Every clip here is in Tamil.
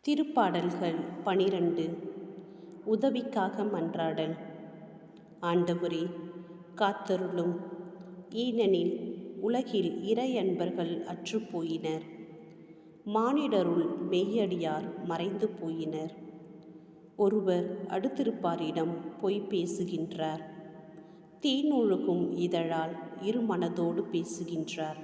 திருப்பாடல்கள் 12. உதவிக்காக மன்றாடல். ஆண்டவரே, காத்தருளும். ஏனெனில் உலகில் இறையன்பர்கள் அற்றுப்போயினர். மானிடருள் மெய்யடியார் மறைந்து போயினர். ஒருவர் அடுத்திருப்பாரிடம் பொய் பேசுகின்றார். தேனொழுகும் இதழால் இருமனதோடு பேசுகின்றார்.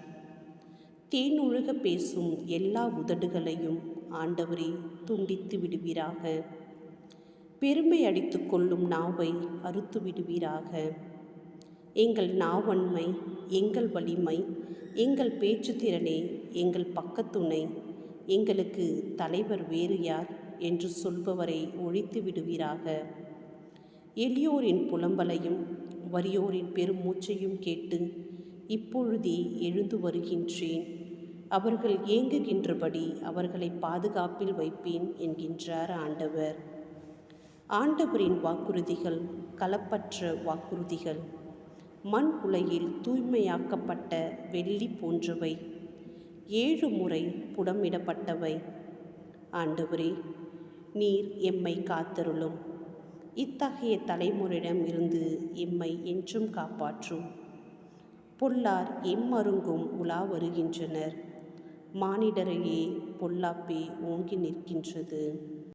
தேனொழுக பேசும் எல்லா உதடுகளையும் ஆண்டவரே துண்டித்து விடுவீராக. பெருமை அடித்து கொள்ளும் நாவை அறுத்து விடுவீராக. எங்கள் நாவன்மை, எங்கள் வலிமை, எங்கள் பேச்சுத்திறனே எங்கள் பக்கத்துணை, எங்களுக்கு தலைவர் வேறு யார் என்று சொல்பவரை ஒழித்து விடுவீராக. எளியோரின் புலம்பலையும் வறியோரின் பெருமூச்சையும் கேட்டு இப்பொழுதே எழுந்து வருகின்றேன். அவர்கள் ஏங்குகின்றபடி அவர்களை பாதுகாப்பில் வைப்பேன் என்கின்றார் ஆண்டவர். ஆண்டவரின் வாக்குறுதிகள் களப்பற்ற வாக்குறுதிகள். மண் உலையில் தூய்மையாக்கப்பட்ட வெள்ளி போன்றவை. 7 முறை புடமிடப்பட்டவை. ஆண்டவரே, நீர் எம்மை காத்தருளும். இத்தகைய தலைமுறையிடம் இருந்து எம்மை என்றும் காப்பாற்றும். பொல்லார் எம்மருங்கும் உலா வருகின்றனர். மானிடரையே பொல்லாப்பே ஓங்கி நிற்கின்றது.